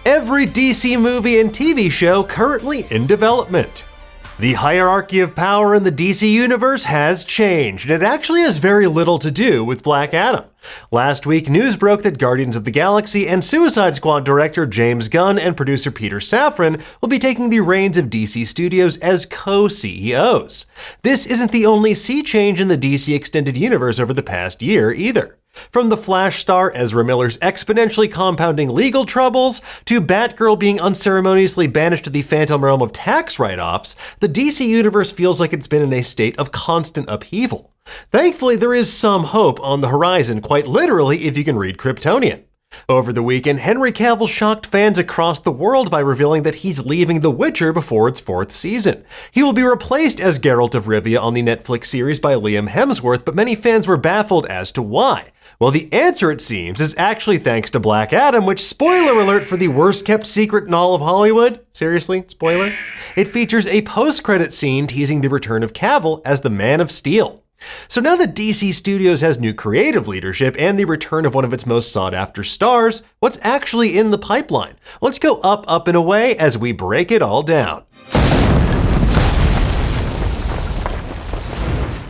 every DC movie and TV show currently in development. The hierarchy of power in the DC universe has changed, and it actually has very little to do with Black Adam. Last week, news broke that Guardians of the Galaxy and Suicide Squad director James Gunn and producer Peter Safran will be taking the reins of DC Studios as co-CEOs. This isn't the only sea change in the DC Extended Universe over the past year, either. From the Flash star Ezra Miller's exponentially compounding legal troubles, to Batgirl being unceremoniously banished to the phantom realm of tax write-offs, the DC universe feels like it's been in a state of constant upheaval. Thankfully, there is some hope on the horizon, quite literally if you can read Kryptonian. Over the weekend, Henry Cavill shocked fans across the world by revealing that he's leaving The Witcher before its 4th season. He will be replaced as Geralt of Rivia on the Netflix series by Liam Hemsworth, but many fans were baffled as to why. Well, the answer, it seems, is actually thanks to Black Adam, which, spoiler alert for the worst-kept secret in all of Hollywood. Seriously, spoiler? It features a post-credit scene teasing the return of Cavill as the Man of Steel. So now that DC Studios has new creative leadership and the return of one of its most sought-after stars, what's actually in the pipeline? Let's go up, up, and away as we break it all down.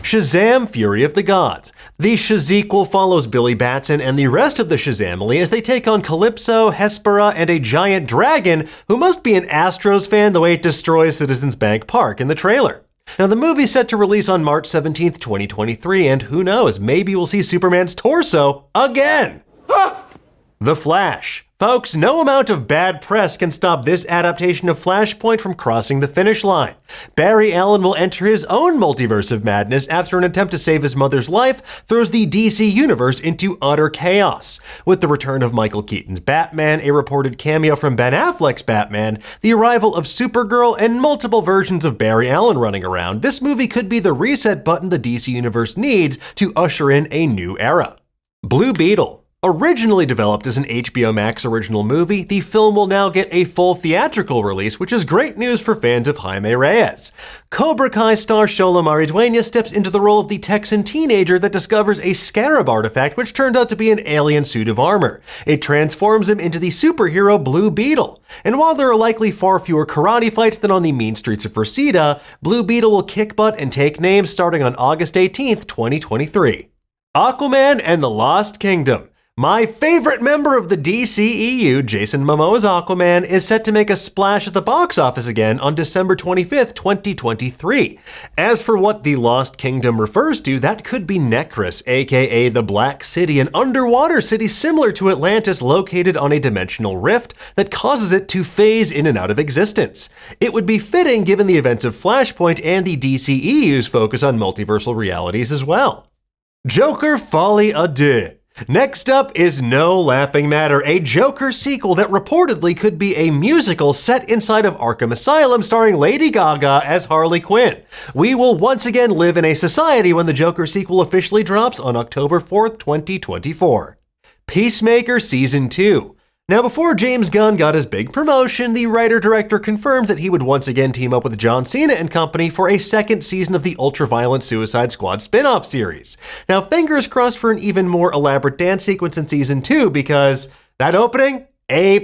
Shazam! Fury of the Gods. The Shazequel follows Billy Batson and the rest of the Shazamily as they take on Calypso, Hespera, and a giant dragon who must be an Astros fan the way it destroys Citizens Bank Park in the trailer. Now, the movie's set to release on March 17th, 2023, and who knows, maybe we'll see Superman's torso again! The Flash. Folks, no amount of bad press can stop this adaptation of Flashpoint from crossing the finish line. Barry Allen will enter his own multiverse of madness after an attempt to save his mother's life throws the DC universe into utter chaos. With the return of Michael Keaton's Batman, a reported cameo from Ben Affleck's Batman, the arrival of Supergirl, and multiple versions of Barry Allen running around, this movie could be the reset button the DC universe needs to usher in a new era. Blue Beetle. Originally developed as an HBO Max original movie, the film will now get a full theatrical release, which is great news for fans of Jaime Reyes. Cobra Kai star Xolo Maridueña steps into the role of the Texan teenager that discovers a scarab artifact which turned out to be an alien suit of armor. It transforms him into the superhero Blue Beetle. And while there are likely far fewer karate fights than on the mean streets of Reseda, Blue Beetle will kick butt and take names starting on August 18th, 2023. Aquaman and the Lost Kingdom. My favorite member of the DCEU, Jason Momoa's Aquaman, is set to make a splash at the box office again on December 25th, 2023. As for what the Lost Kingdom refers to, that could be Necrus, aka the Black City, an underwater city similar to Atlantis located on a dimensional rift that causes it to phase in and out of existence. It would be fitting given the events of Flashpoint and the DCEU's focus on multiversal realities as well. Joker Folie à Deux. Next up is No Laughing Matter, a Joker sequel that reportedly could be a musical set inside of Arkham Asylum starring Lady Gaga as Harley Quinn. We will once again live in a society when the Joker sequel officially drops on October 4th, 2024. Peacemaker Season 2. Now, before James Gunn got his big promotion, the writer-director confirmed that he would once again team up with John Cena and company for a second season of the ultra-violent Suicide Squad spin-off series. Now, fingers crossed for an even more elaborate dance sequence in Season 2 because that opening, A+.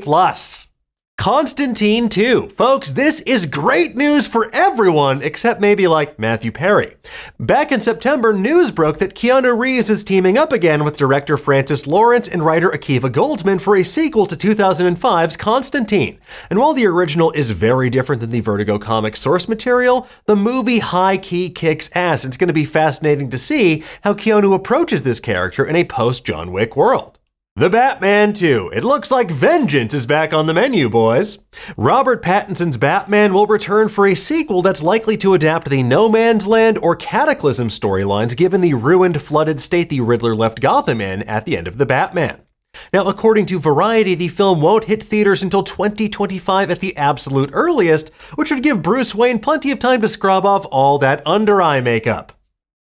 Constantine 2. Folks, this is great news for everyone except maybe like Matthew Perry. Back in September, news broke that Keanu Reeves is teaming up again with director Francis Lawrence and writer Akiva Goldsman for a sequel to 2005's Constantine. And while the original is very different than the Vertigo comic source material, the movie high-key kicks ass, and it's going to be fascinating to see how Keanu approaches this character in a post-John Wick world. The Batman 2. It looks like vengeance is back on the menu, boys. Robert Pattinson's Batman will return for a sequel that's likely to adapt the No Man's Land or Cataclysm storylines given the ruined, flooded state the Riddler left Gotham in at the end of The Batman. Now, according to Variety, the film won't hit theaters until 2025 at the absolute earliest, which would give Bruce Wayne plenty of time to scrub off all that under-eye makeup.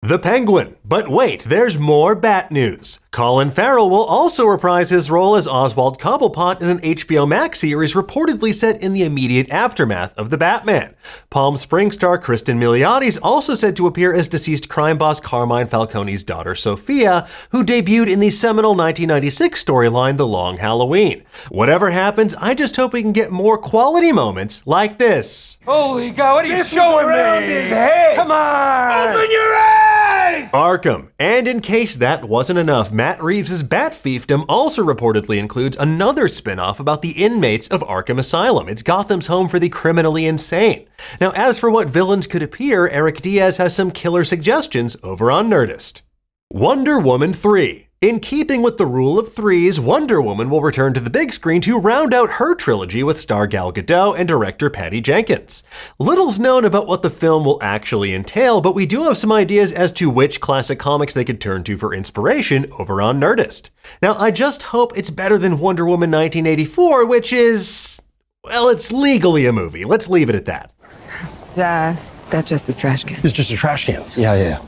The Penguin. But wait, there's more Bat news. Colin Farrell will also reprise his role as Oswald Cobblepot in an HBO Max series reportedly set in the immediate aftermath of The Batman. Palm Springs star Kristen Milioti is also said to appear as deceased crime boss Carmine Falcone's daughter Sophia, who debuted in the seminal 1996 storyline The Long Halloween. Whatever happens, I just hope we can get more quality moments like this. Holy God, what are you showing me? His head. Come on! Open your eyes! Arkham. And in case that wasn't enough, Matt Reeves' Bat Fiefdom also reportedly includes another spin-off about the inmates of Arkham Asylum. It's Gotham's home for the criminally insane. Now, as for what villains could appear, Eric Diaz has some killer suggestions over on Nerdist. Wonder Woman 3. In keeping with the rule of threes, Wonder Woman will return to the big screen to round out her trilogy with star Gal Gadot and director Patty Jenkins. Little's known about what the film will actually entail, but we do have some ideas as to which classic comics they could turn to for inspiration over on Nerdist. Now, I just hope it's better than Wonder Woman 1984, which is, well, it's legally a movie. Let's leave it at that. That's just a trash can. It's just a trash can. Yeah.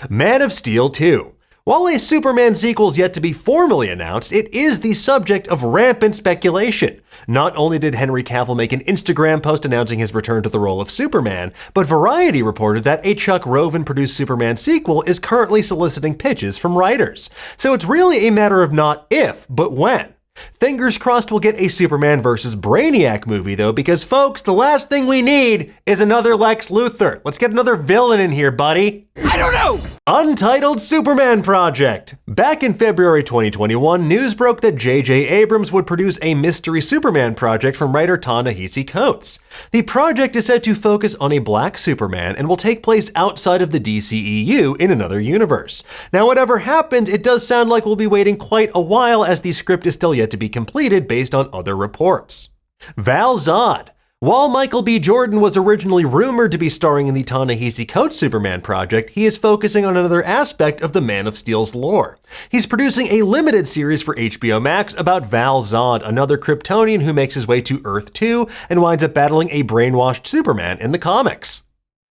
Man of Steel 2. While a Superman sequel is yet to be formally announced, it is the subject of rampant speculation. Not only did Henry Cavill make an Instagram post announcing his return to the role of Superman, but Variety reported that a Chuck Roven-produced Superman sequel is currently soliciting pitches from writers. So it's really a matter of not if, but when. Fingers crossed we'll get a Superman vs. Brainiac movie though, because folks, the last thing we need is another Lex Luthor. Let's get another villain in here, buddy. I don't know! Untitled Superman Project. Back in February 2021, news broke that J.J. Abrams would produce a mystery Superman project from writer Ta-Nehisi Coates. The project is said to focus on a black Superman and will take place outside of the DCEU in another universe. Now, whatever happens, it does sound like we'll be waiting quite a while as the script is still yet to be completed based on other reports. Val Zod. While Michael B. Jordan was originally rumored to be starring in the Ta-Nehisi Coates Superman project, he is focusing on another aspect of the Man of Steel's lore. He's producing a limited series for HBO Max about Val Zod, another Kryptonian who makes his way to Earth 2 and winds up battling a brainwashed Superman in the comics.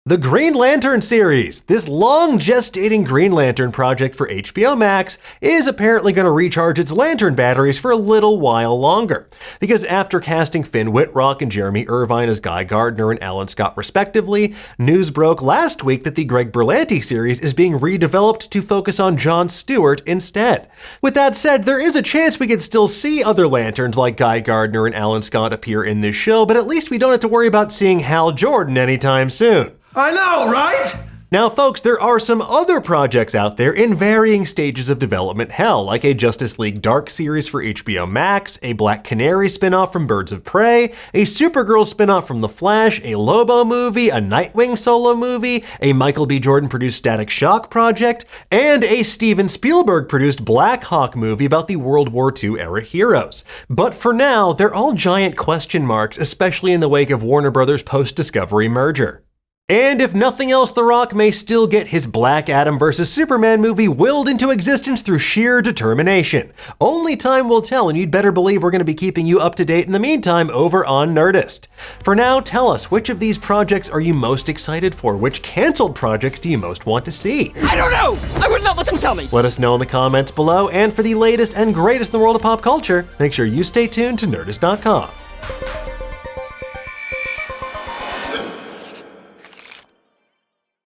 The Green Lantern series. This long gestating Green Lantern project for HBO Max is apparently going to recharge its lantern batteries for a little while longer. Because after casting Finn Wittrock and Jeremy Irvine as Guy Gardner and Alan Scott respectively, news broke last week that the Greg Berlanti series is being redeveloped to focus on Jon Stewart instead. With that said, there is a chance we could still see other Lanterns like Guy Gardner and Alan Scott appear in this show, but at least we don't have to worry about seeing Hal Jordan anytime soon. I know, right? Now, folks, there are some other projects out there in varying stages of development hell, like a Justice League Dark series for HBO Max, a Black Canary spinoff from Birds of Prey, a Supergirl spinoff from The Flash, a Lobo movie, a Nightwing solo movie, a Michael B. Jordan-produced Static Shock project, and a Steven Spielberg-produced Black Hawk movie about the World War II era heroes. But for now, they're all giant question marks, especially in the wake of Warner Brothers' post-Discovery merger. And if nothing else, The Rock may still get his Black Adam vs. Superman movie willed into existence through sheer determination. Only time will tell, and you'd better believe we're going to be keeping you up to date in the meantime over on Nerdist. For now, tell us, which of these projects are you most excited for? Which canceled projects do you most want to see? I don't know! I would not let them tell me! Let us know in the comments below, and for the latest and greatest in the world of pop culture, make sure you stay tuned to Nerdist.com.